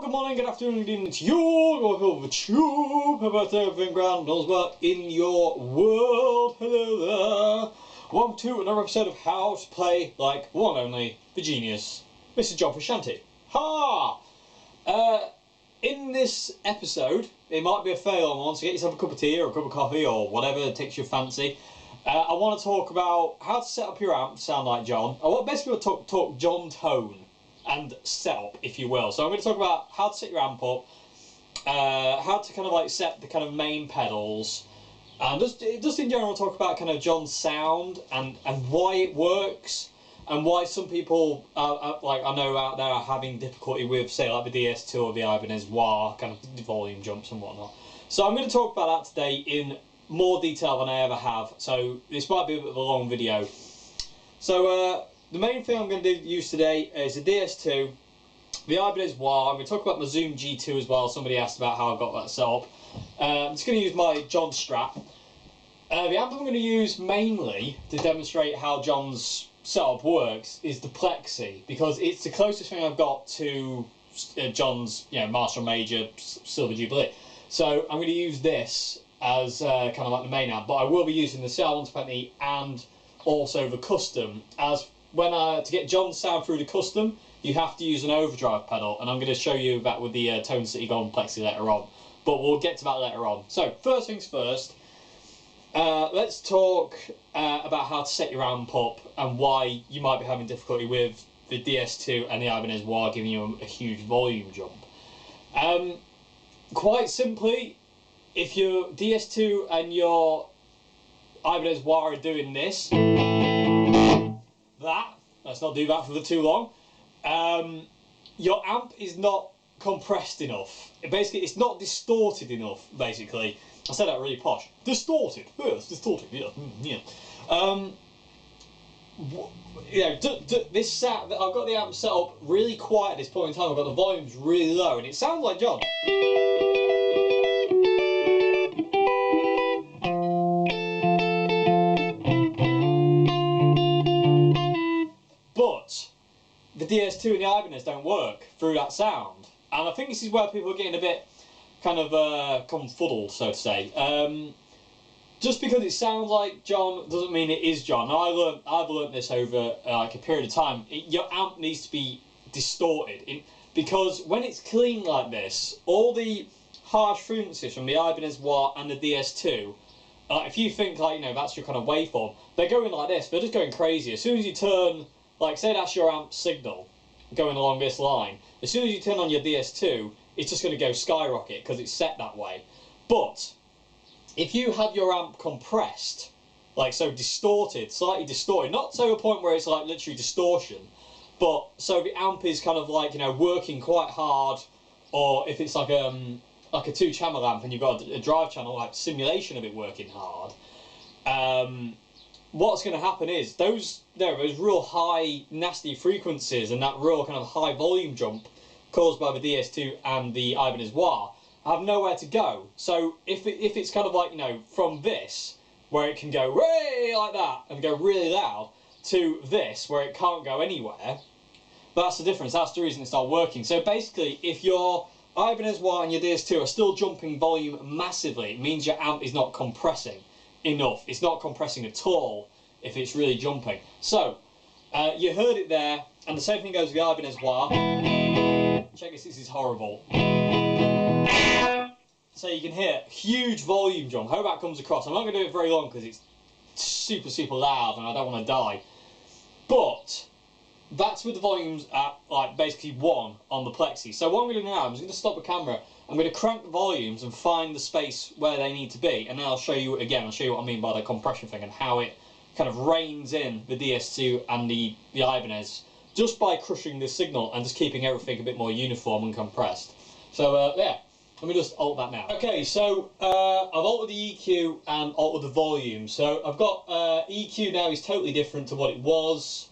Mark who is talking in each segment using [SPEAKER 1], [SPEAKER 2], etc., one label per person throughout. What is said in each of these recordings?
[SPEAKER 1] good morning, good afternoon, good evening to you. Welcome over to you. How about everything grand well in your world? Hello there. Welcome to another episode of How to Play Like One Only, the genius, Mr. John Frusciante. Ha! In this episode, it might be a fair long one, so get yourself a cup of tea or a cup of coffee or whatever takes your fancy. I want to talk about how to set up your amp to sound like John. I want basically to talk John tone and setup, if you will. So I'm going to talk about how to set your amp up, how to kind of like set the kind of main pedals, and just in general talk about kind of John's sound and why it works, and why some people like I know out there are having difficulty with, say, like the DS2 or the Ibanez Wah kind of volume jumps and whatnot. So I'm going to talk about that today in more detail than I ever have. So this might be a bit of a long video. So the main thing I'm going to use today is the DS2, the Ibanez Wah. I'm going to talk about my Zoom G2 as well. Somebody asked about how I got that set up. I'm just going to use my John Strat. The amp I'm going to use mainly to demonstrate how John's setup works is the Plexi, because it's the closest thing I've got to John's, Marshall Major Silver Jubilee. So I'm going to use this as kind of like the main amp, but I will be using the CR120 and also the custom, as to get John's sound through the custom, you have to use an overdrive pedal, and I'm going to show you that with the Tone City Gold Plexi later on, but we'll get to that later on. So first things first, let's talk about how to set your amp up and why you might be having difficulty with the DS2 and the Ibanez Wah giving you a huge volume jump. Quite simply, if your DS2 and your Ibanez Wah are doing this, let's not do that for too long, your amp is not compressed enough. Basically, it's not distorted enough, basically. I said that really posh. Distorted. Yes, distorted, yeah. This sound, I've got the amp set up really quiet at this point in time. I've got the volumes really low, and it sounds like John. But the DS2 and the Ibanez don't work through that sound, and I think this is where people are getting a bit kind of confuddled, so to say. Just because it sounds like John doesn't mean it is John. Now, I've learned this over like a period of time. Your amp needs to be distorted, because when it's clean like this, all the harsh frequencies from the Ibanez Wah and the DS2, if you think like that's your kind of waveform, they're going like this. They're just going crazy. As soon as you turn, like say that's your amp signal going along this line, as soon as you turn on your DS2, it's just going to go skyrocket because it's set that way. But if you have your amp compressed, like so distorted, slightly distorted, not to a point where it's like literally distortion, but so the amp is kind of like working quite hard, or if it's like a 2-channel amp and you've got a drive channel, like simulation of it working hard, what's going to happen is those real high nasty frequencies and that real kind of high volume jump caused by the DS2 and the Ibanez Wah have nowhere to go. So if it's kind of like from this where it can go way like that and go really loud to this where it can't go anywhere, that's the difference. That's the reason it's not working. So basically, if your Ibanez Wah and your DS2 are still jumping volume massively, it means your amp is not compressing enough. It's not compressing at all if it's really jumping. So you heard it there, and the same thing goes with the Ibanez Wah. Check this is horrible. So you can hear huge volume jump. Hope that comes across. I'm not going to do it very long because it's super, super loud and I don't want to die. But that's with the volumes at like basically 1 on the Plexi. So what I'm going to do now, I'm just going to stop the camera. I'm going to crank the volumes and find the space where they need to be, and then I'll show you again. I'll show you what I mean by the compression thing and how it kind of reins in the DS2 and the Ibanez just by crushing the signal and just keeping everything a bit more uniform and compressed. So yeah, let me just alt that now. Okay, so I've altered the EQ and altered the volume. So I've got EQ now is totally different to what it was.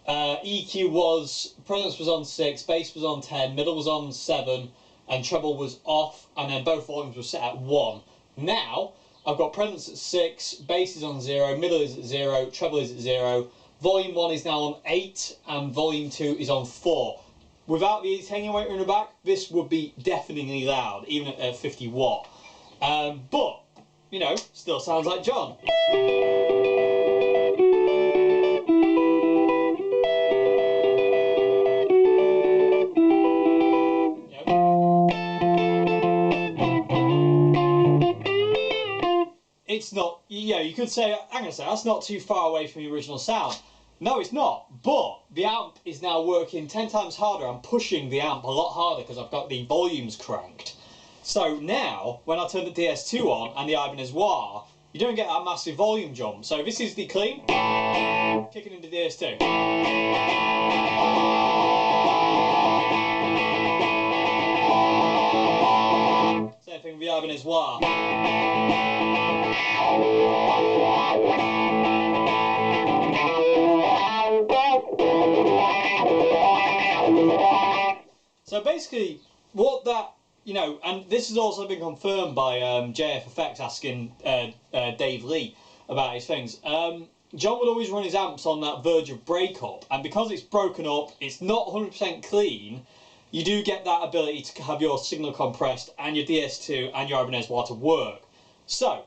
[SPEAKER 1] EQ was, presence was on 6, bass was on 10, middle was on 7, and treble was off, and then both volumes were set at 1. Now I've got presence at 6, bass is on 0, middle is at 0, treble is at 0. Volume 1 is now on 8 and volume 2 is on 4. without the attenuator in the back, this would be deafeningly loud, even at 50 watt. But, you know, still sounds like John. It's not, yeah, you could say, I'm going to say, that's not too far away from the original sound. No, it's not, but the amp is now working 10 times harder. I'm pushing the amp a lot harder because I've got the volumes cranked. So now, when I turn the DS2 on and the Ibanez Wah, you don't get that massive volume jump. So this is the clean, kicking into DS2. Same thing with the Ibanez Wah. So basically, what that, you know, and this has also been confirmed by JF Effects asking Dave Lee about his things. John would always run his amps on that verge of breakup, and because it's broken up, it's not 100% clean, you do get that ability to have your signal compressed and your DS2 and your Ibanez Wah to work. So,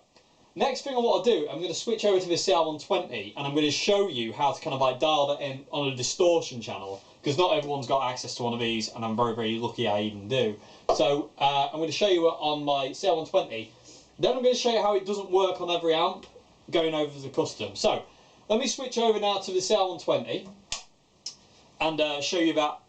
[SPEAKER 1] next thing I want to do, I'm going to switch over to the CR120 and I'm going to show you how to kind of like dial that in on a distortion channel, because not everyone's got access to one of these, and I'm very, very lucky I even do. So I'm going to show you on my CR120, then I'm going to show you how it doesn't work on every amp going over to the custom. So let me switch over now to the CR120 and show you that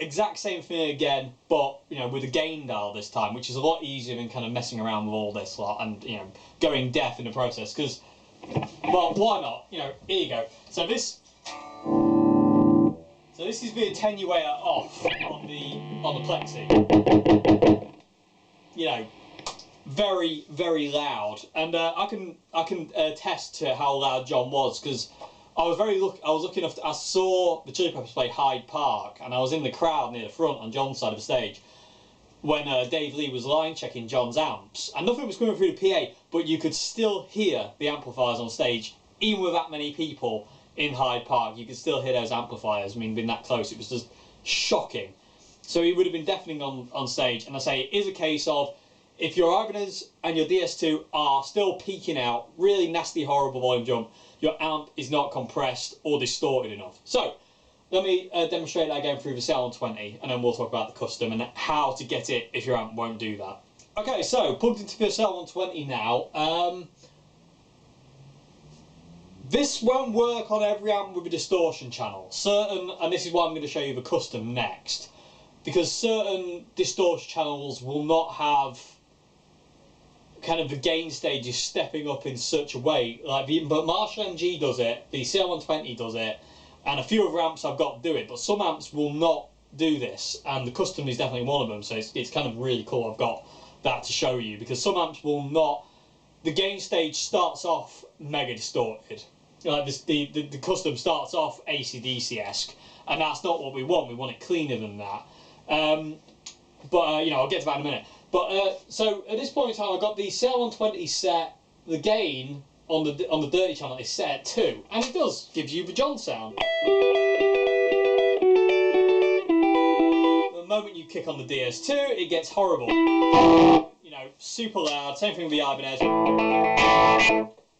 [SPEAKER 1] exact same thing again, but you know, with a gain dial this time, which is a lot easier than kind of messing around with all this lot and, you know, going deaf in the process. Because, well, why not? You know, here you go. So this is the attenuator off on the Plexi. You know, very, very loud, and I can attest to how loud John was, because I was lucky enough I saw the Chili Peppers play Hyde Park, and I was in the crowd near the front on John's side of the stage when Dave Lee was line checking John's amps, and nothing was coming through the PA, but you could still hear the amplifiers on stage, even with that many people in Hyde Park. You could still hear those amplifiers. I mean, being that close, it was just shocking. So he would have been deafening on stage, and I say it is a case of, if your Ibanez and your DS2 are still peaking out, really nasty, horrible volume jump, your amp is not compressed or distorted enough. So, let me demonstrate that again through the CR120, and then we'll talk about the custom and how to get it if your amp won't do that. Okay, so, plugged into the CR120 now. This won't work on every amp with a distortion channel. Certain, and this is why I'm going to show you the custom next, because certain distortion channels will not have kind of the gain stages stepping up in such a way. But Marshall MG does it, the CR120 does it, and a few other amps I've got do it, but some amps will not do this, and the custom is definitely one of them, so it's kind of really cool I've got that to show you, because some amps will not, the gain stage starts off mega distorted. Like this, the custom starts off AC/DC-esque, and that's not what we want it cleaner than that. But you know, I'll get to that in a minute. But so at this point in time, I've got the CR120 set. The gain on the dirty channel is set at 2, and it does gives you the John sound. The moment you kick on the DS2, it gets horrible. You know, super loud. Same thing with the Ibanez.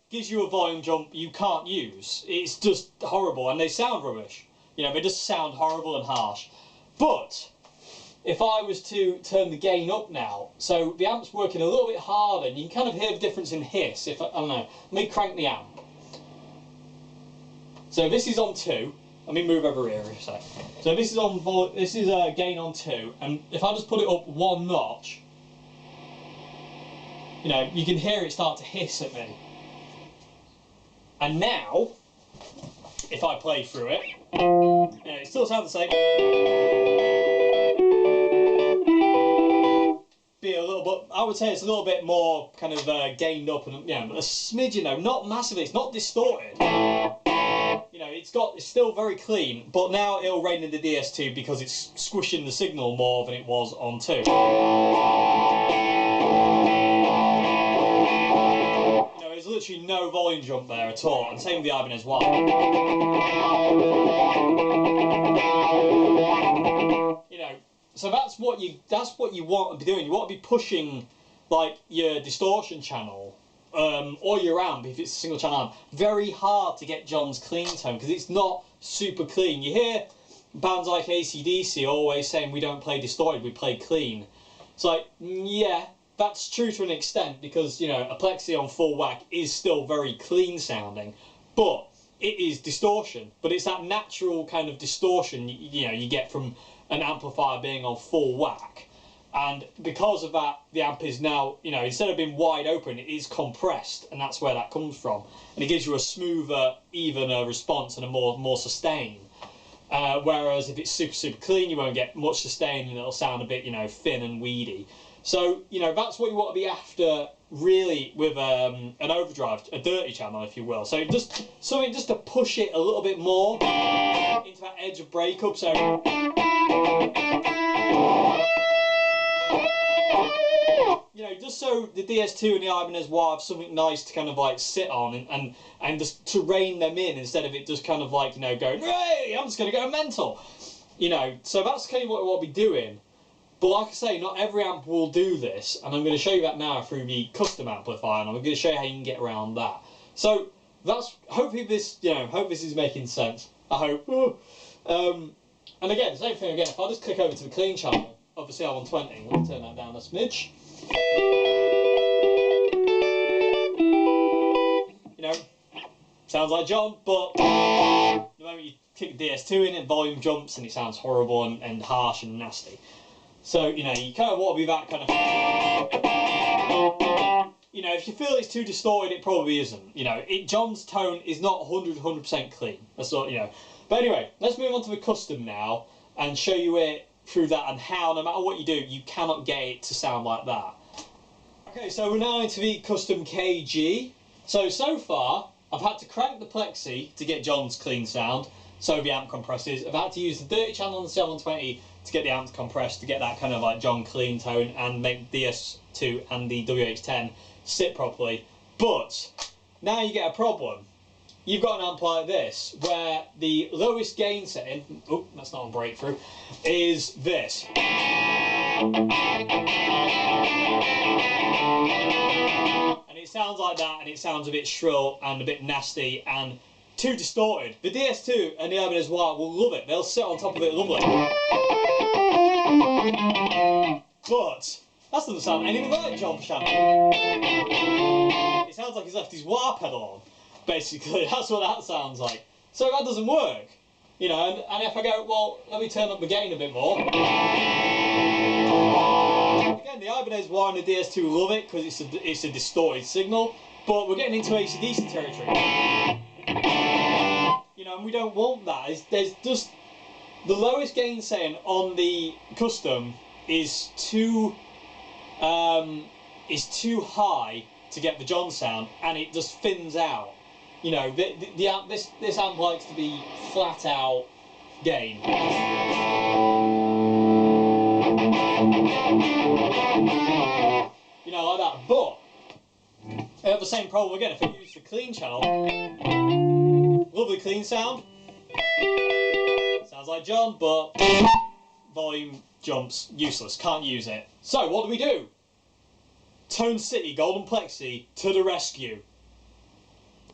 [SPEAKER 1] Gives you a volume jump you can't use. It's just horrible, and they sound rubbish. You know, they just sound horrible and harsh. But if I was to turn the gain up now, so the amp's working a little bit harder, and you can kind of hear the difference in hiss. If I don't know, let me crank the amp. So this is on 2. Let me move over here a sec. So this is on gain on 2, and if I just put it up 1 notch, you know, you can hear it start to hiss at me. And now, if I play through it, it still sounds the same. Be a little bit, I would say it's a little bit more kind of gained up, and you know, a smidgen though, not massively. It's not distorted. You know, it's still very clean, but now it'll rein in the DS2 because it's squishing the signal more than it was on 2. There's literally no volume jump there at all, and same with the Ibanez Wah. You So that's what you want to be doing. You want to be pushing like your distortion channel or your amp, if it's a single channel amp, very hard to get John's clean tone, because it's not super clean. You hear bands like AC/DC always saying we don't play distorted, we play clean. It's like, yeah, that's true to an extent, because, you know, a Plexi on full whack is still very clean sounding, but it is distortion. But it's that natural kind of distortion you know you get from an amplifier being on full whack. And because of that, the amp is now, you know, instead of being wide open, it is compressed, and that's where that comes from. And it gives you a smoother, evener response and a more sustain. Whereas if it's super clean, you won't get much sustain, and it'll sound a bit, you know, thin and weedy. So, you know, that's what you want to be after, really, with an overdrive, a dirty channel, if you will. So just something just to push it a little bit more into that edge of breakup. So, you know, just so the DS2 and the Ibanez Wah have something nice to kind of like sit on and just to rein them in, instead of it just kind of like, you know, going, hey, I'm just going to go mental. You know, so that's kind of what we'll be doing. But like I say, not every amp will do this, and I'm going to show you that now through the custom amplifier, and I'm going to show you how you can get around that. So that's, hopefully this, you know, hope this is making sense. I hope. And again, same thing again. If I just click over to the clean channel of the CR120, let me turn that down a smidge. You know, sounds like John, but the moment you kick the DS2 in, it volume jumps and it sounds horrible and harsh and nasty. So, you know, you kind of want to be that kind of... You know, if you feel it's too distorted, it probably isn't. You know, John's tone is not 100% clean. That's all, you know. But anyway, let's move on to the custom now and show you it through that, and how, no matter what you do, you cannot get it to sound like that. Okay, so we're now into the custom KG. So far, I've had to crank the Plexi to get John's clean sound, so the amp compresses. I've had to use the dirty channel on the CR120 to get the amp compressed, to get that kind of like John clean tone, and make DS2 and the WH10 sit properly. But now you get a problem. You've got an amp like this, where the lowest gain setting, oh, that's not on breakthrough, is this. And it sounds like that, and it sounds a bit shrill and a bit nasty and too distorted. The DS2 and the Ibanez Wah will love it. They'll sit on top of it lovely. But that doesn't sound anything like John Shannon. It sounds like he's left his wah pedal on. Basically, that's what that sounds like. So that doesn't work. You know, and if I go, well, let me turn up the gain a bit more. Again, the Ibanez Wah and the DS2 love it because it's a distorted signal, but we're getting into AC/DC territory. You know, and we don't want that. There's just the lowest gain setting on the custom is too high to get the John sound, and it just thins out. You know, this amp likes to be flat out gain. You know, like that. But I have the same problem again if I use the clean channel. Lovely clean sound. Sounds like John, but volume jumps, useless, can't use it. So what do? Tone City Golden Plexi to the rescue.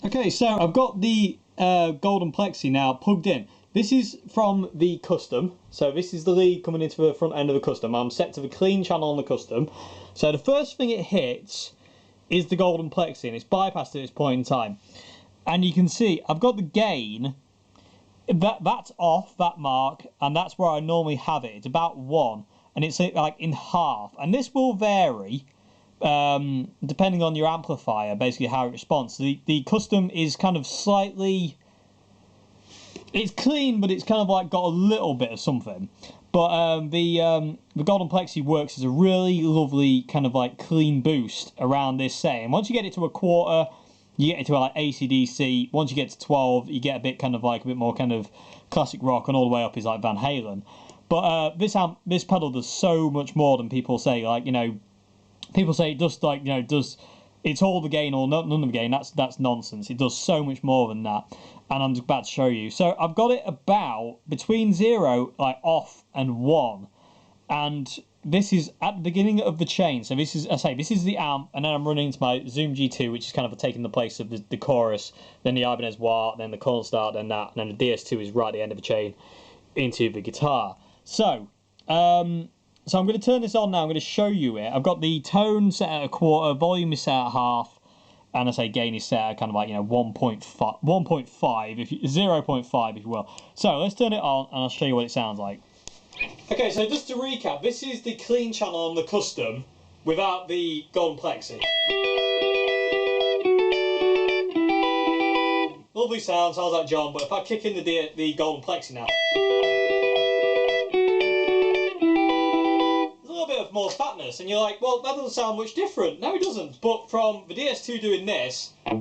[SPEAKER 1] Okay, so I've got the Golden Plexi now plugged in. This is from the custom, so this is the lead coming into the front end of the custom. I'm set to the clean channel on the custom. So the first thing it hits is the Golden Plexi, and it's bypassed at this point in time. And you can see I've got the gain, that's off, that mark, and that's where I normally have it. It's about 1, and it's like in half. And this will vary depending on your amplifier, basically how it responds. The custom is kind of slightly, it's clean, but it's kind of like got a little bit of something. But the Golden Plexi works as a really lovely kind of like clean boost around this setting. Once you get it to a quarter, you get it to like AC/DC. Once you get to 12, you get a bit kind of like a bit more kind of classic rock, and all the way up is like Van Halen. But this pedal does so much more than people say. Like, you know, people say it does, like, you know, it's all the gain or none of the gain. That's nonsense. It does so much more than that, and I'm about to show you. So I've got it about between 0, like off, and 1, and this is at the beginning of the chain. So this is, this is the amp, and then I'm running into my Zoom G2, which is kind of taking the place of the chorus, then the Ibanez wah, then the cornstarch, then that, and then the DS2 is right at the end of the chain into the guitar. So, I'm going to turn this on now. I'm going to show you it. I've got the tone set at a quarter, volume is set at half, and gain is set at kind of like, 1.5, if you, 0.5 if you will. So let's turn it on and I'll show you what it sounds like. Okay, so just to recap, this is the clean channel on the custom without the golden plexi. Lovely sounds like John, but if I kick in the golden plexi now, more fatness, and you're like, well, that doesn't sound much different. No, it doesn't. But from the DS2 doing this to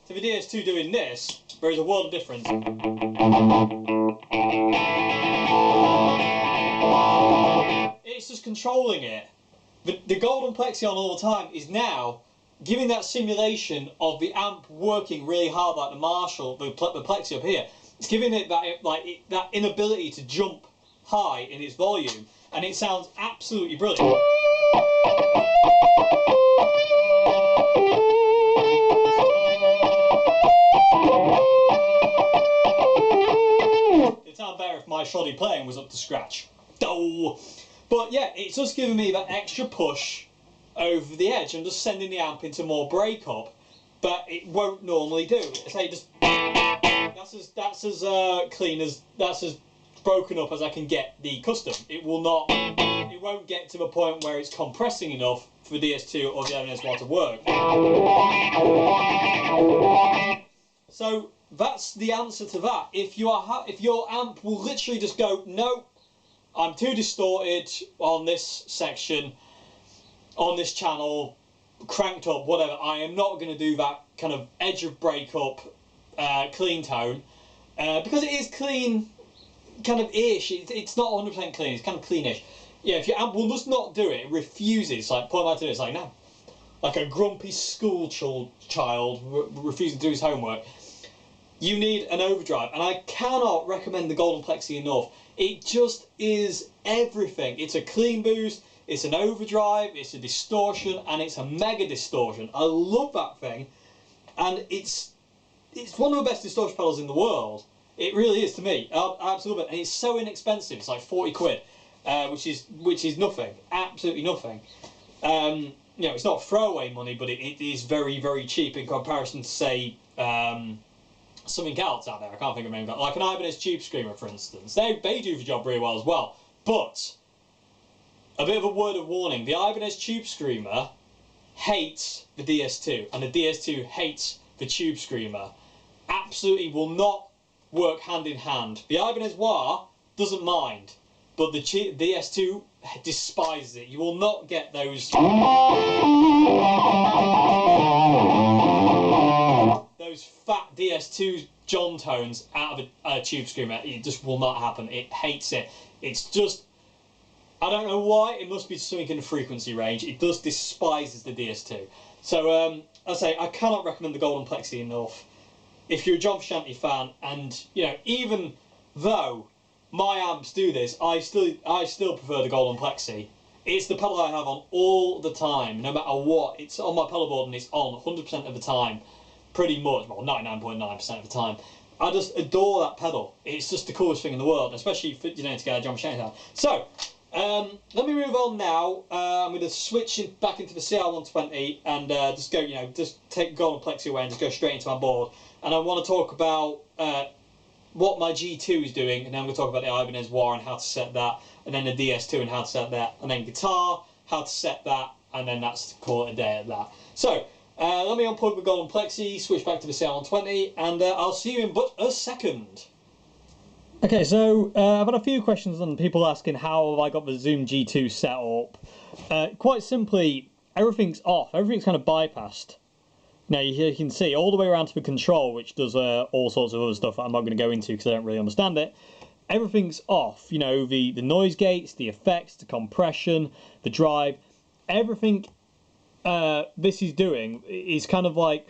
[SPEAKER 1] the DS2 doing this, there is a world of difference. It's just controlling it. The golden plexi on all the time is now giving that simulation of the amp working really hard, like the Marshall, the plexi up here. It's giving it that inability to jump high in its volume. And it sounds absolutely brilliant. It'd sound better if my shoddy playing was up to scratch. Oh. But yeah, it's just giving me that extra push over the edge and just sending the amp into more breakup, but it won't normally do. That's as clean as, that's as broken up as I can get the custom. It won't get to the point where it's compressing enough for DS2 or the Ibanez wah to work. So that's the answer to that. If your amp will literally just go, no, I'm too distorted on this section, on this channel, cranked up, whatever, I am not going to do that kind of edge of breakup clean tone, because it is clean, kind of ish. It's not 100% clean. It's kind of cleanish. Yeah, if your amp will just not do it, it refuses. Like, point out to it, it's like, no, like a grumpy school child refusing to do his homework. You need an overdrive, and I cannot recommend the golden plexi enough. It just is everything. It's a clean boost, it's an overdrive, it's a distortion, and it's a mega distortion. I love that thing, and it's one of the best distortion pedals in the world. It really is to me. I absolutely love it, and it's so inexpensive. It's like 40 quid, which is nothing, absolutely nothing. It's not throwaway money, but it is very, very cheap in comparison to, say, something else out there. I can't think of a name, like an Ibanez Tube Screamer, for instance. They do the job really well as well. But a bit of a word of warning: the Ibanez Tube Screamer hates the DS2, and the DS2 hates the Tube Screamer. Absolutely will not work hand in hand. The Ibanez wah doesn't mind, but the DS2 despises it. You will not get those fat DS2 John tones out of a Tube Screamer. It just will not happen. It hates it. It's just, I don't know why. It must be something in the frequency range. It just despises the DS2. So I cannot recommend the golden plexi enough. If you're a John Frusciante fan, and even though my amps do this, I still prefer the golden plexi. It's the pedal I have on all the time, no matter what. It's on my pedal board and it's on 100% of the time, pretty much. Well, 99.9% of the time. I just adore that pedal. It's just the coolest thing in the world, especially for, to get a John Frusciante sound. So let me move on now. I'm going to switch back into the CR120 and just go, just take golden plexi away and just go straight into my board. And I want to talk about what my G2 is doing, and then I'm going to talk about the Ibanez wah and how to set that, and then the DS2 and how to set that, and then guitar, how to set that, and then that's to call it a day at that. So, let me unplug the golden plexi, switch back to the CR120, and I'll see you in but a second. Okay, so I've had a few questions on people asking how have I got the Zoom G2 set up. Quite simply, everything's off, everything's kind of bypassed. Now you can see all the way around to the control, which does all sorts of other stuff that I'm not going to go into because I don't really understand it. Everything's off, the noise gates, the effects, the compression, the drive, everything this is doing is kind of like,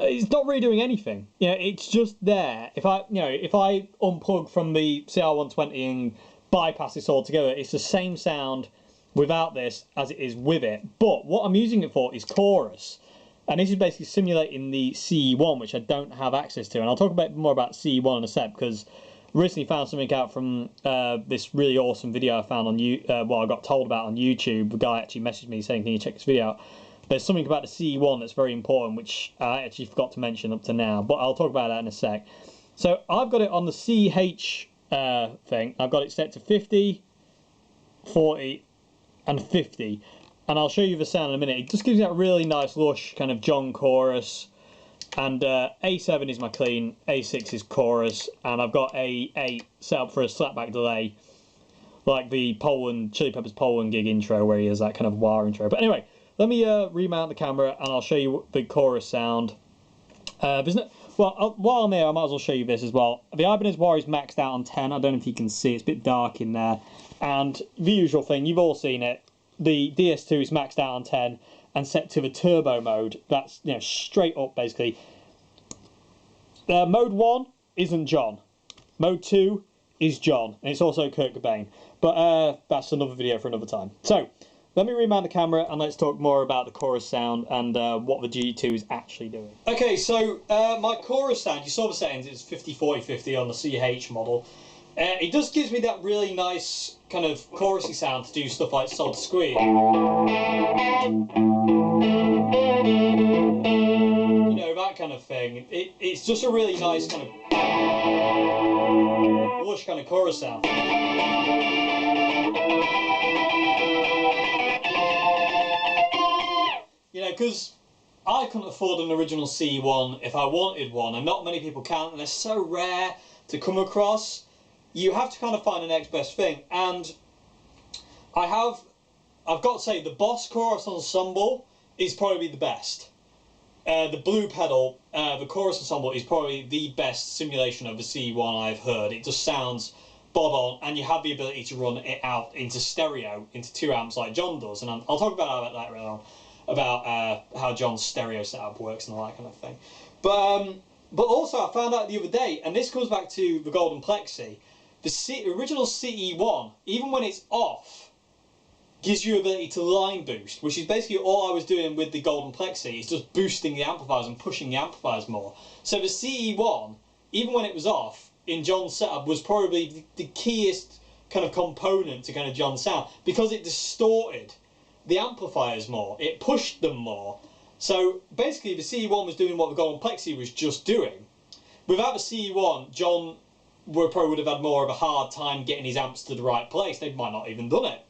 [SPEAKER 1] it's not really doing anything. It's just there. If I unplug from the CR120 and bypass this altogether. It's the same sound without this as it is with it. But what I'm using it for is chorus. And this is basically simulating the CE1, which I don't have access to. And I'll talk a bit more about CE1 in a sec, because I recently found something out from this really awesome video I found on I got told about on YouTube. The guy actually messaged me saying, can you check this video out? There's something about the CE1 that's very important, which I actually forgot to mention up to now, but I'll talk about that in a sec. So I've got it on the CH thing. I've got it set to 50, 40, and 50. And I'll show you the sound in a minute. It just gives you that really nice, lush kind of John chorus. And A7 is my clean, A6 is chorus, and I've got A8 set up for a slapback delay, like the Chili Peppers Poland gig intro, where he has that kind of wah intro. But anyway, let me remount the camera and I'll show you the chorus sound. While I'm there, I might as well show you this as well. The Ibanez Wah is maxed out on 10. I don't know if you can see, it's a bit dark in there. And the usual thing, you've all seen it. The DS2 is maxed out on 10 and set to the turbo mode. That's, you know, straight up basically. Mode 1 isn't John. Mode 2 is John, and it's also Kurt Cobain. But that's another video for another time. So let me remount the camera and let's talk more about the chorus sound and what the G2 is actually doing. Okay, so my chorus sound, you saw the settings, it's 50, 40, 50 on the CH model. It just gives me that really nice kind of chorusy sound to do stuff like Sod Squeak. You know, that kind of thing. It's just a really nice kind of lush kind of chorus sound. You know, because I couldn't afford an original CE1 if I wanted one, and not many people can, and they're so rare to come across. You have to kind of find the next best thing, and I've got to say, the Boss Chorus Ensemble is probably the best. The Blue Pedal, the Chorus Ensemble is probably the best simulation of the CE1 I've heard. It just sounds bob on, and you have the ability to run it out into stereo, into 2 amps like John does, and I'll talk about that later on, about how John's stereo setup works and all that kind of thing. But also I found out the other day, and this comes back to the Golden Plexi, the original CE1, even when it's off, gives you ability to line boost, which is basically all I was doing with the Golden Plexi, is just boosting the amplifiers and pushing the amplifiers more. So the CE1, even when it was off, in John's setup, was probably the keyest kind of component to kind of John's sound, because it distorted the amplifiers more, it pushed them more. So basically the CE1 was doing what the Golden Plexi was just doing. Without the CE1, John probably would have had more of a hard time getting his amps to the right place. They might not even done it.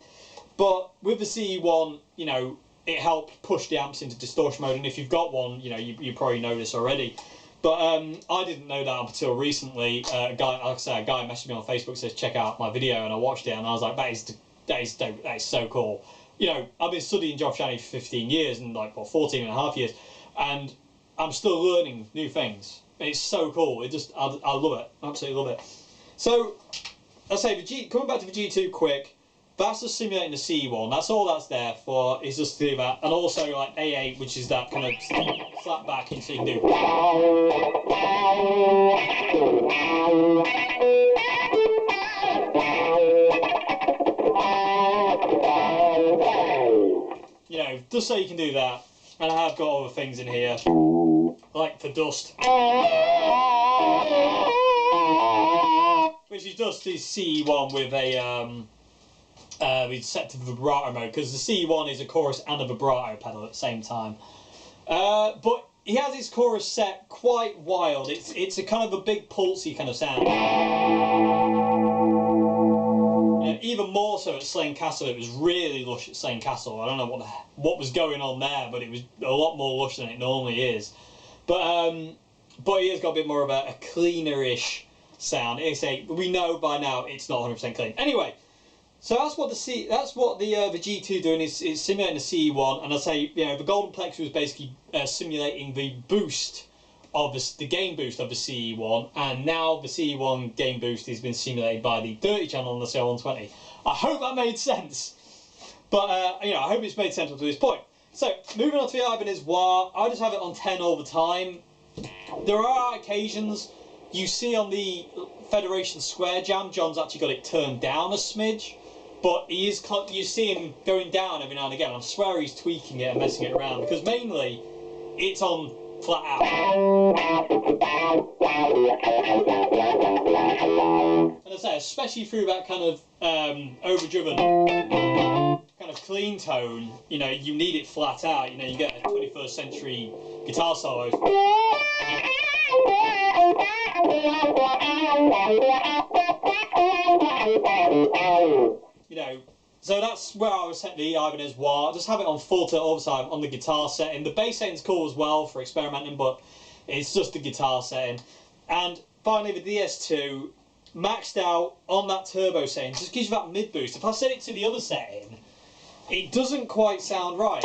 [SPEAKER 1] But with the CE1, you know, it helped push the amps into distortion mode, and if you've got one, you know, you probably know this already. But I didn't know that until recently. A guy messaged me on Facebook, says check out my video, and I watched it and I was like, that is dope, that is so cool. You know, I've been studying Geoff Shanney for 15 years, and like, well, 14 and a half years, and I'm still learning new things. It's so cool. I love it. Absolutely love it. So, I say, coming back to the G2 quick, that's just simulating the CE1. That's all that's there for, is just to do that. And also, like, A8, which is that kind of slap back in, so you can do. You know, just so you can do that. And I have got other things in here, like the dust, which is just the CE1 with a it's set to vibrato mode, because the CE1 is a chorus and a vibrato pedal at the same time. But he has his chorus set quite wild. It's a kind of a big pulsey kind of sound. Even more so at Slane Castle. It was really lush at Slane Castle. I don't know what was going on there, but it was a lot more lush than it normally is. But he has got a bit more of a cleaner-ish sound. We know by now it's not 100% clean. Anyway, so that's what the G2 doing is simulating the CE1, and I say, you know, the Golden Plexi was basically simulating the boost of the gain boost of the CE1, and now the CE1 gain boost has been simulated by the Dirty channel on the CL120. I hope that made sense, but you know, I hope it's made sense up to this point. So moving on to the Ibanez Wah, I just have it on 10 all the time. There are occasions you see on the Federation Square Jam, John's actually got it turned down a smidge, but he is, you see him going down every now and again. I swear he's tweaking it and messing it around, because mainly it's on flat out. And I say, especially through that kind of overdriven kind of clean tone, you know, you need it flat out. You know, you get a 21st century guitar solo. You know, so that's where I was setting the Ibanez Wah. Just have it on full tilt all the time on the guitar setting. The bass setting's cool as well for experimenting, but it's just the guitar setting. And finally, the DS2 maxed out on that turbo setting just gives you that mid boost. If I set it to the other setting, it doesn't quite sound right.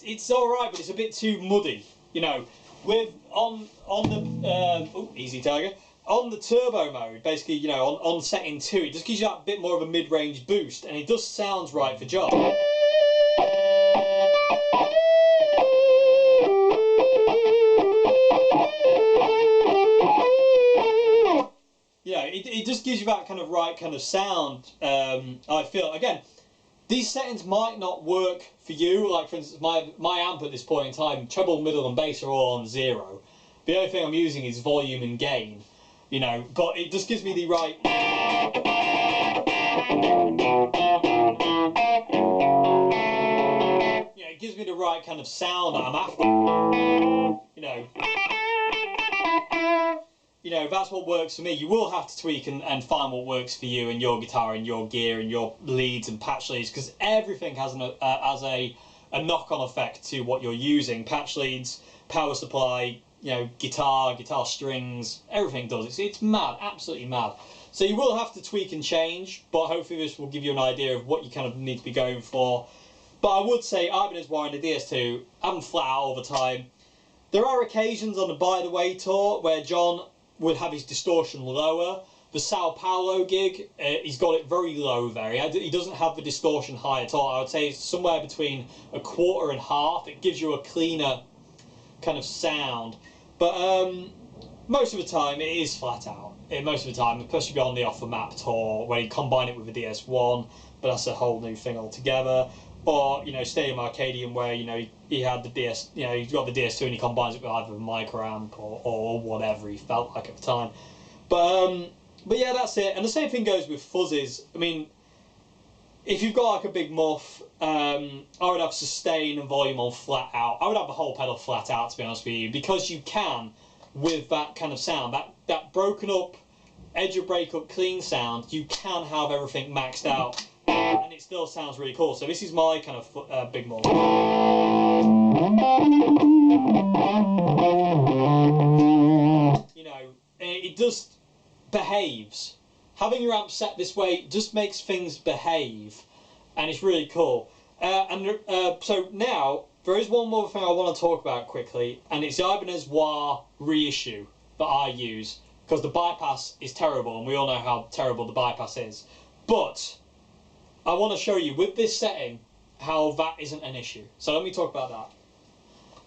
[SPEAKER 1] It's all right, but it's a bit too muddy. You know, with on the easy tiger. On the turbo mode, basically, you know, on setting 2, it just gives you that bit more of a mid-range boost, and it just sounds right for John. Yeah, it just gives you that kind of right kind of sound, I feel. Again, these settings might not work for you. Like, for instance, my amp at this point in time, treble, middle and bass are all on 0. The only thing I'm using is volume and gain, you know, but it just gives me the right... Yeah, it gives me the right kind of sound that I'm after, you know. You know, that's what works for me. You will have to tweak and find what works for you and your guitar and your gear and your leads and patch leads, because everything has a knock-on effect to what you're using. Patch leads, power supply, you know, guitar strings, everything does. It's mad, absolutely mad. So you will have to tweak and change, but hopefully this will give you an idea of what you kind of need to be going for. But I would say Ibanez Wah and the DS2, have them flat out all the time. There are occasions on the By the Way tour where John would have his distortion lower. The Sao Paulo gig, he's got it very low there. He doesn't have the distortion high at all. I would say it's somewhere between 1/4 and 1/2. It gives you a cleaner kind of sound. But most of the time it is flat out. Most of the time, especially on the Off the Map tour, where you combine it with the DS1, but that's a whole new thing altogether. Or, you know, Stadium Arcadium, where, you know, he had the DS, you know, he's got the DS2 and he combines it with either a micro amp or whatever he felt like at the time. But yeah, that's it. And the same thing goes with fuzzes. I mean, if you've got like a big muff, I would have sustain and volume on flat out. I would have the whole pedal flat out, to be honest with you, because you can, with that kind of sound, that broken up, edge of breakup clean sound, you can have everything maxed out. And it still sounds really cool. So this is my kind of big muff. You know, it just behaves. Having your amp set this way just makes things behave, and it's really cool. So now, there is one more thing I want to talk about quickly, and it's the Ibanez Wah reissue that I use, because the bypass is terrible, and we all know how terrible the bypass is. But I want to show you, with this setting, how that isn't an issue. So let me talk about that.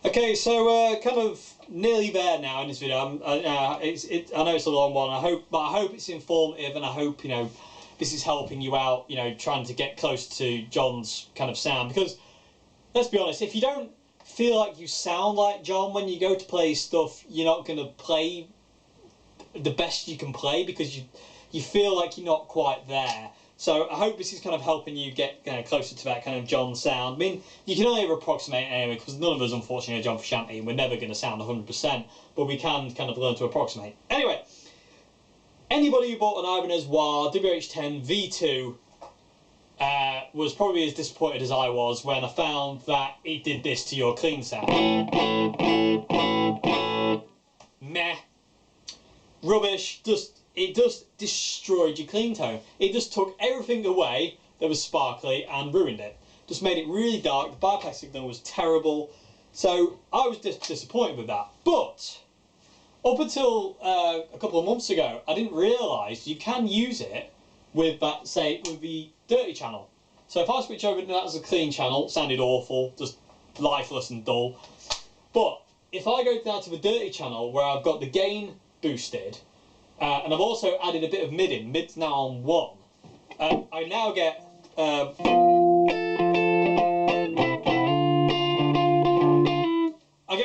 [SPEAKER 1] Okay, so kind of nearly there now in this video. I know it's a long one. I hope it's informative, and I hope, you know, this is helping you out, you know, trying to get close to John's kind of sound. Because let's be honest, if you don't feel like you sound like John when you go to play stuff, you're not going to play the best you can play, because you feel like you're not quite there. So I hope this is kind of helping you get closer to that kind of John sound. I mean, you can only approximate anyway, because none of us, unfortunately, are John Frusciante, and we're never going to sound 100%, but we can kind of learn to approximate. Anyway, anybody who bought an Ibanez Wah WH10 V2 was probably as disappointed as I was when I found that it did this to your clean sound. Meh. Rubbish. It just destroyed your clean tone. It just took everything away that was sparkly and ruined it. Just made it really dark. The bypass signal was terrible. So I was disappointed with that. But up until a couple of months ago, I didn't realise you can use it with that, say, with the dirty channel. So if I switch over to that as a clean channel, it sounded awful, just lifeless and dull. But if I go down to the dirty channel where I've got the gain boosted, and I've also added a bit of mid in, mid's now on 1, I now get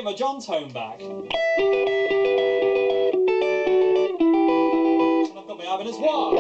[SPEAKER 1] my John tone back. And I've got my Ibanez wah.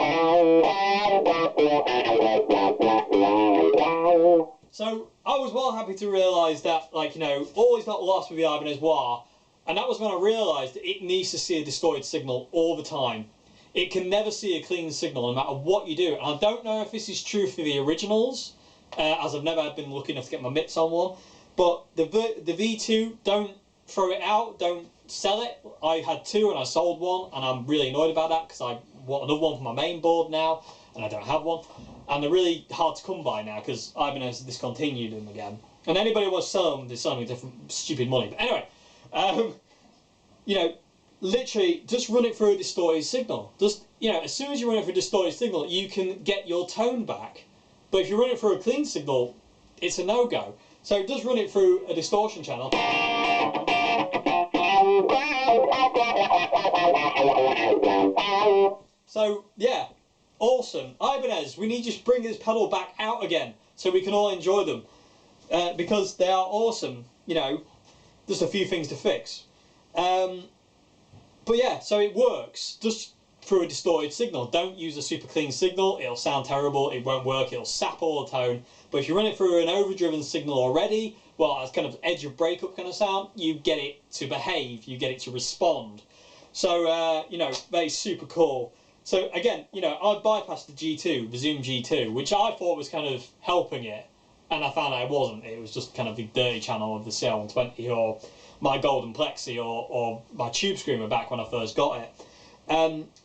[SPEAKER 1] So I was well happy to realise that, like, you know, all is not lost with the Ibanez wah. And that was when I realised that it needs to see a distorted signal all the time. It can never see a clean signal no matter what you do. And I don't know if this is true for the originals, as I've never been lucky enough to get my mitts on one. But the V2, don't throw it out, don't sell it. I had 2 and I sold 1, and I'm really annoyed about that because I want another one for my main board now, and I don't have one. And they're really hard to come by now because Ibanez discontinued them again. And anybody who wants to sell them, they're selling me different stupid money. But anyway, you know, literally just run it through a distorted signal. Just, you know, as soon as you run it through a distorted signal, you can get your tone back. But if you run it through a clean signal, it's a no-go. So just run it through a distortion channel. So yeah, awesome. Ibanez, we need you to bring this pedal back out again so we can all enjoy them, because they are awesome. You know, just a few things to fix. But yeah, so it works just through a distorted signal. Don't use a super clean signal, it'll sound terrible, it won't work, it'll sap all the tone. But if you run it through an overdriven signal already, well, as kind of edge of breakup kind of sound, you get it to behave, you get it to respond. So, you know, that is super cool. So again, you know, I bypassed the G2, the Zoom G2, which I thought was kind of helping it, and I found out it wasn't. It was just kind of the dirty channel of the CL120 or my Golden Plexi or my Tube Screamer back when I first got it.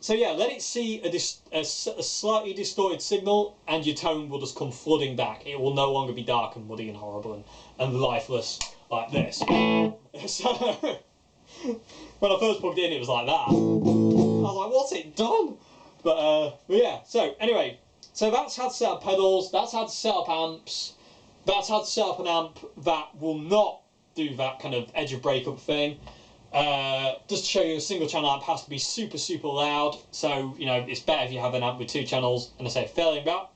[SPEAKER 1] So yeah, let it see a slightly distorted signal and your tone will just come flooding back. It will no longer be dark and muddy and horrible and lifeless like this. So when I first plugged it in, it was like that. I was like, what's it done? But yeah, so anyway, so that's how to set up pedals, that's how to set up amps, that's how to set up an amp that will not do that kind of edge of breakup thing. Just to show you, a single channel amp has to be super, super loud, so, you know, it's better if you have an amp with 2 channels. And I say, failing that,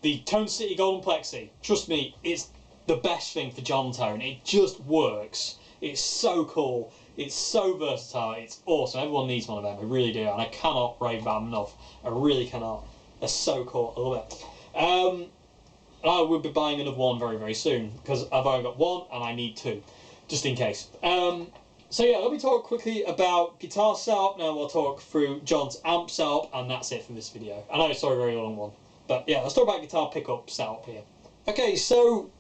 [SPEAKER 1] the Tone City Golden Plexi, trust me, it's the best thing for John tone. It just works. It's so cool, it's so versatile, it's awesome. Everyone needs one of them, I really do, and I cannot rave about them enough. I really cannot. They're so cool, I love it. I will be buying another one very, very soon, because I've only got 1 and I need 2, just in case. So yeah, let me talk quickly about guitar setup, now we'll talk through John's amp setup, and that's it for this video. I know it's a very long one, but yeah, let's talk about guitar pickup setup here. Okay, so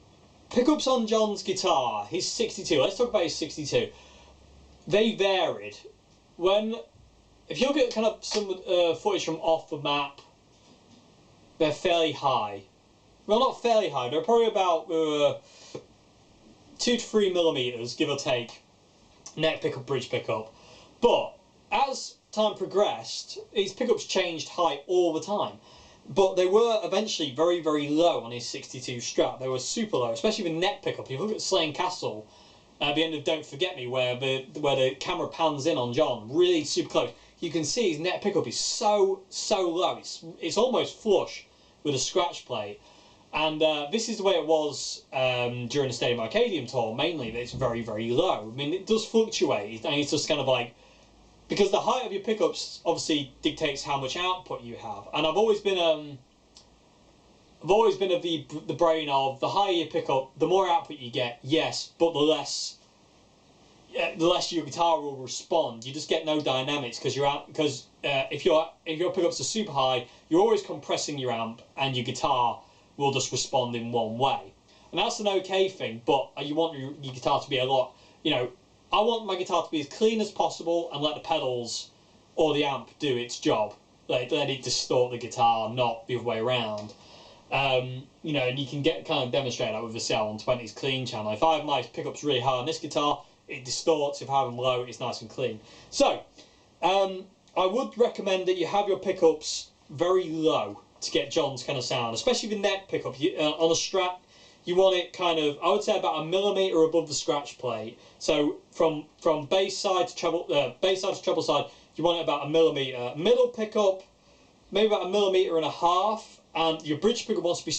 [SPEAKER 1] pickups on John's guitar, he's 62, let's talk about his 62. They varied. If you look at kind of some footage from off the map, they're fairly high. Well, not fairly high, they're probably about 2 to 3 millimeters, give or take, neck pickup, bridge pickup. But as time progressed, his pickups changed height all the time. But they were eventually very, very low on his 62 Strat. They were super low, especially with neck pickup. If you look at Slane Castle, at the end of Don't Forget Me, where the camera pans in on John, really super close, you can see his neck pickup is so low. It's almost flush with a scratch plate. And this is the way it was during the Stadium Arcadium tour, mainly, that it's very, very low. I mean, it does fluctuate, and it's just kind of like, because the height of your pickups obviously dictates how much output you have. And I've always been of the brain of, the higher your pickup, the more output you get, yes, but the less your guitar will respond. You just get no dynamics because if your pickups are super high, you're always compressing your amp, and your guitar will just respond in one way. And that's an okay thing, but you want your guitar to be a lot, you know, I want my guitar to be as clean as possible and let the pedals or the amp do its job. Let it distort the guitar, not the other way around. You know, and you can kind of demonstrate that with the CL120's clean channel. If I have my pickups really high on this guitar, it distorts. If I have them low, it's nice and clean. So, I would recommend that you have your pickups very low to get John's kind of sound, especially the neck pickup. On a Strat, you want it kind of, I would say, about a millimetre above the scratch plate. So from bass side to treble side, you want it about a millimetre. Middle pickup, maybe about a millimetre and a half, and your bridge pickup wants to be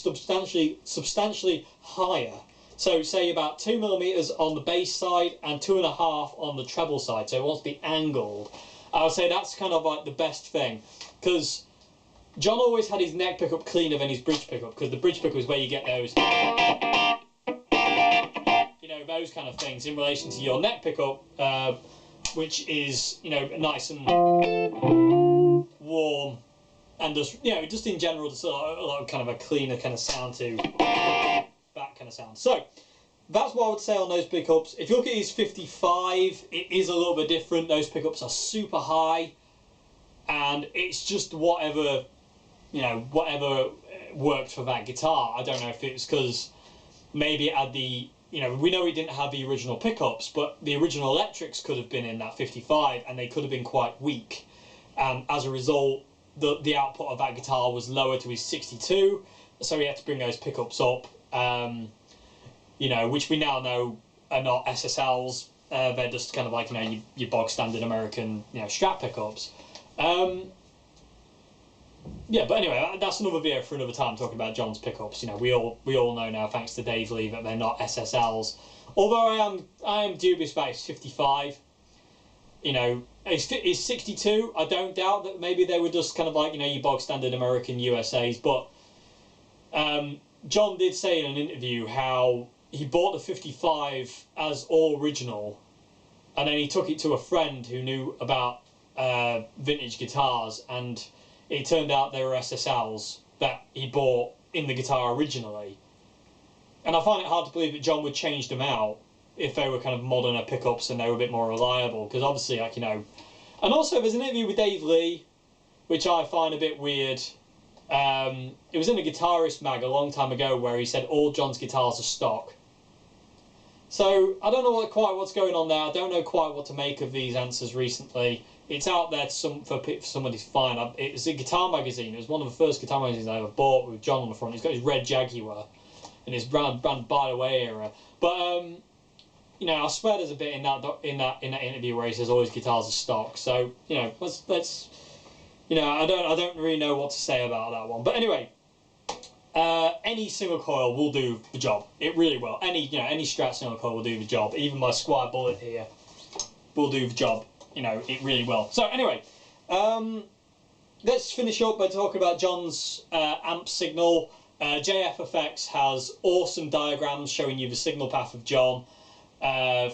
[SPEAKER 1] substantially higher. So say about 2 millimetres on the bass side and 2.5 on the treble side. So it wants to be angled. I would say that's kind of like the best thing, because John always had his neck pickup cleaner than his bridge pickup, because the bridge pickup is where you get those, you know, those kind of things in relation to your neck pickup, which is, you know, nice and warm, and just, you know, just in general, just a lot of kind of a cleaner kind of sound to that kind of sound. So that's what I would say on those pickups. If you look at his 55, it is a little bit different. Those pickups are super high, and it's just whatever, you know, whatever worked for that guitar. I don't know if it's because maybe it had the, you know, we know it didn't have the original pickups, but the original electrics could have been in that 55, and they could have been quite weak, and as a result, the output of that guitar was lower to his 62, so he had to bring those pickups up. You know, which we now know are not SSLs. They're just kind of like, you know, your bog standard American, you know, Strat pickups. Yeah, but anyway, that's another video for another time, talking about John's pickups. You know, we all know now, thanks to Dave Lee, that they're not SSLs. Although I am dubious about his 55. You know, his 62. I don't doubt that maybe they were just kind of like, you know, your bog standard American USAs. But John did say in an interview how he bought the 55 as all original, and then he took it to a friend who knew about vintage guitars, and it turned out they were SSLs that he bought in the guitar originally. And I find it hard to believe that John would change them out if they were kind of moderner pickups and they were a bit more reliable, because obviously, like, you know. And also there's an interview with Dave Lee, which I find a bit weird. It was in a Guitarist mag a long time ago, where he said all John's guitars are stock. So I don't know quite what's going on there. I don't know quite what to make of these answers recently. It's out there for somebody to find. It's a guitar magazine. It was one of the first guitar magazines I ever bought, with John on the front. He's got his red Jaguar and his brand By the Way era. But you know, I swear there's a bit in that interview where he says all his guitars are stock. So, you know, let's you know, I don't really know what to say about that one. But anyway, any single coil will do the job. It really will. Any Strat single coil will do the job. Even my Squier Bullet here will do the job. You know, it really will. So anyway, let's finish up by talking about John's amp signal. JF Effects has awesome diagrams showing you the signal path of John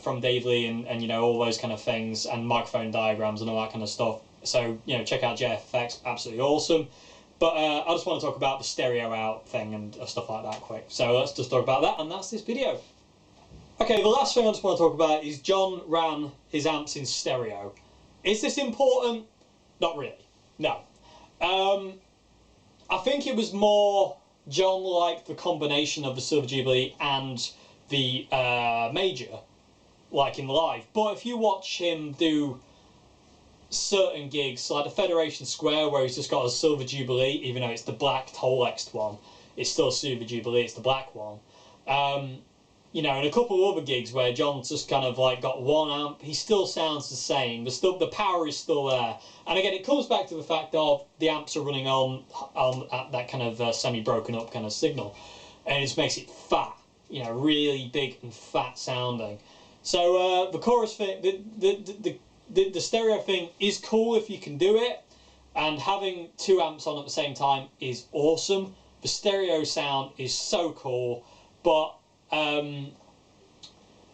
[SPEAKER 1] from Dave Lee, and you know, all those kind of things, and microphone diagrams and all that kind of stuff. So, you know, check out JF Effects, absolutely awesome. But I just want to talk about the stereo out thing and stuff like that quick. So let's just talk about that, and that's this video. Okay, the last thing I just want to talk about is John ran his amps in stereo. Is this important? Not really, no. I think it was more John liked the combination of the Silver Jubilee and the Major, like in live. But if you watch him do certain gigs, like the Federation Square, where he's just got a Silver Jubilee, even though it's the black Tolexed one, it's still Silver Jubilee, it's the black one. You know, and a couple of other gigs where John's just kind of like got one amp, he still sounds the same. The power is still there. And again, it comes back to the fact of the amps are running on at that kind of semi-broken up kind of signal, and it just makes it fat, you know, really big and fat sounding. So the chorus thing, the stereo thing is cool if you can do it, and having two amps on at the same time is awesome. The stereo sound is so cool, but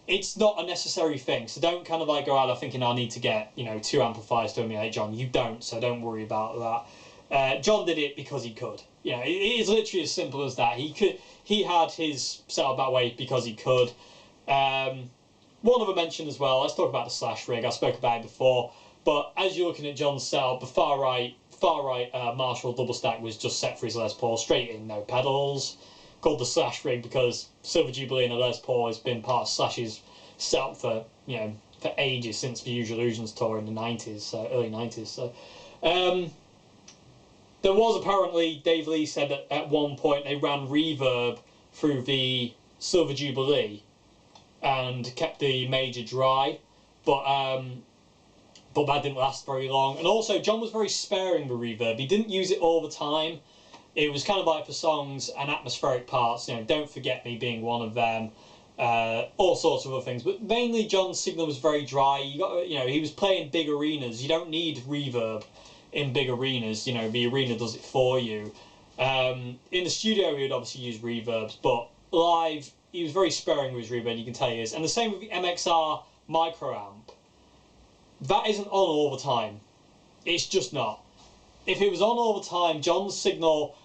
[SPEAKER 1] it's not a necessary thing. So don't kind of like go out there thinking I need to get, you know, two amplifiers to emulate John. You don't, so don't worry about that. John did it because he could. You know, it is literally as simple as that. He had his setup that way because he could. One other mention as well, let's talk about the Slash rig. I spoke about it before, but as you're looking at John's setup, the far right Marshall double stack was just set for his Les Paul, straight in, no pedals, called the Slash rig because Silver Jubilee and a Les Paul has been part of Slash's setup for, you know, for ages, since the Use Your Illusions tour in the 90s, early 90s. So there was apparently, Dave Lee said that at one point they ran reverb through the Silver Jubilee and kept the major dry, but that didn't last very long. And also, John was very sparing with reverb. He didn't use it all the time. It was kind of like for songs and atmospheric parts, you know, Don't Forget Me being one of them, all sorts of other things. But mainly John's signal was very dry. You know, he was playing big arenas. You don't need reverb in big arenas. You know, the arena does it for you. In the studio, he would obviously use reverbs, but live, he was very sparing with his reverb, you can tell he is. And the same with the MXR micro amp. That isn't on all the time. It's just not. If it was on all the time, John's signal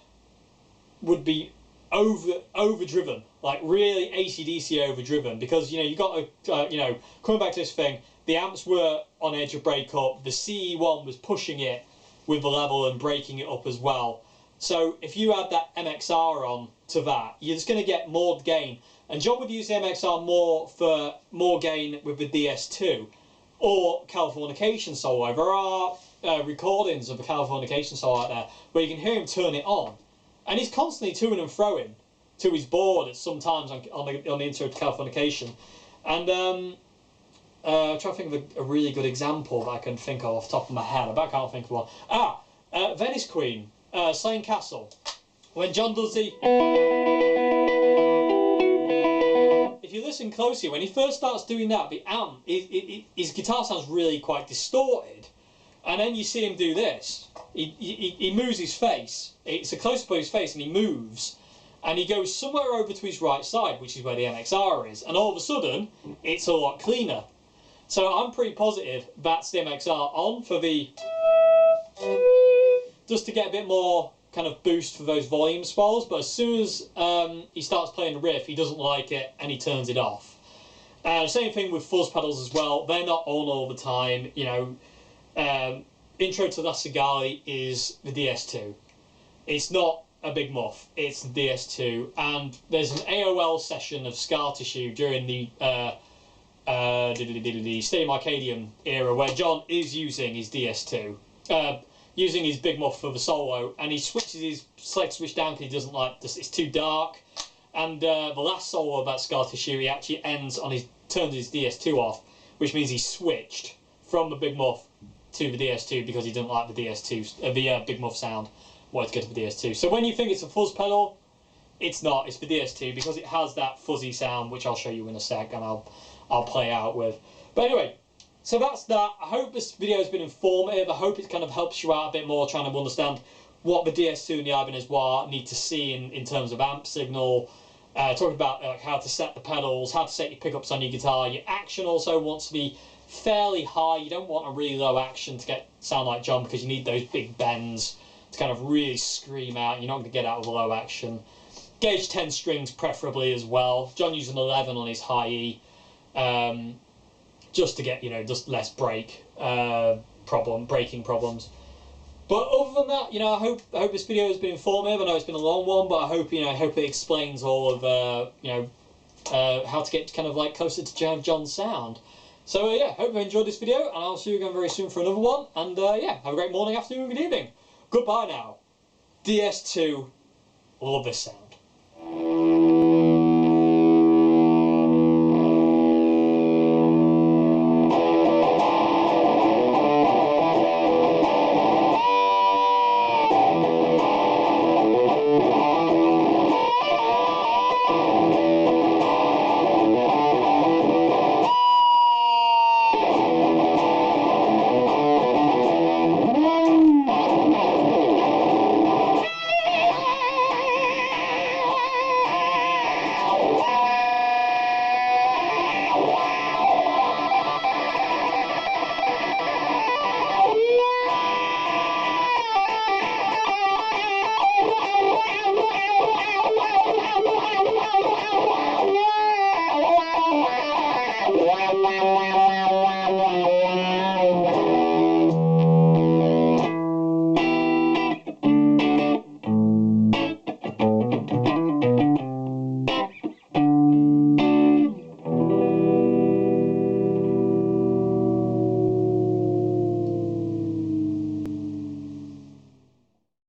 [SPEAKER 1] would be overdriven, like really AC/DC overdriven, because, you know, you got to, you know, coming back to this thing, the amps were on edge of breakup, the CE1 was pushing it with the level and breaking it up as well. So if you add that MXR on to that, you're just going to get more gain. And John would use the MXR more for more gain with the DS2 or Californication solo. There are recordings of the Californication solo out there where you can hear him turn it on. And he's constantly to and froing to his board at some times on the intro to Californication. And I'm trying to think of a really good example that I can think of off the top of my head. I can't think of one. Venice Queen, Slane Castle. When John does the... If you listen closely, when he first starts doing that, the amp, his guitar sounds really quite distorted. And then you see him do this. He moves his face. It's a close-up of his face, and he moves. And he goes somewhere over to his right side, which is where the MXR is. And all of a sudden, it's a lot cleaner. So I'm pretty positive that's the MXR on for the... just to get a bit more kind of boost for those volume swells. But as soon as he starts playing the riff, he doesn't like it, and he turns it off. Same thing with fuzz pedals as well. They're not on all the time, you know. Intro to La Cigale is the DS2. It's not a Big Muff, it's the DS2. And there's an AOL session of Scar Tissue during the Stadium Arcadium era where John is using his DS2, using his Big Muff for the solo, and he switches his select switch down because he doesn't like this, it's too dark. And the last solo of that Scar Tissue, he actually ends on turns his DS2 off, which means he switched from the Big Muff to the DS2 because he didn't like the DS2, the Big Muff sound, wanted to go to the DS2. So when you think it's a fuzz pedal, it's not, it's the DS2 because it has that fuzzy sound, which I'll show you in a sec and I'll play out with. But anyway, so that's that. I hope this video has been informative. I hope it kind of helps you out a bit more trying to understand what the DS2 and the Ibanez Wah need to see in terms of amp signal. Talking about like how to set the pedals, how to set your pickups on your guitar. Your action also wants to be fairly high. You don't want a really low action to sound like John because you need those big bends to kind of really scream out. You're not going to get out with a low action. Gauge 10 strings preferably as well. John used an 11 on his high E, just to get, you know, just less breaking problems. But other than that, you know, I hope this video has been informative. I know it's been a long one, but I hope it explains all of you know, how to get kind of like closer to John's sound. So yeah, hope you enjoyed this video, and I'll see you again very soon for another one. And yeah, have a great morning, afternoon, good evening. Goodbye now. DS2, love this sound.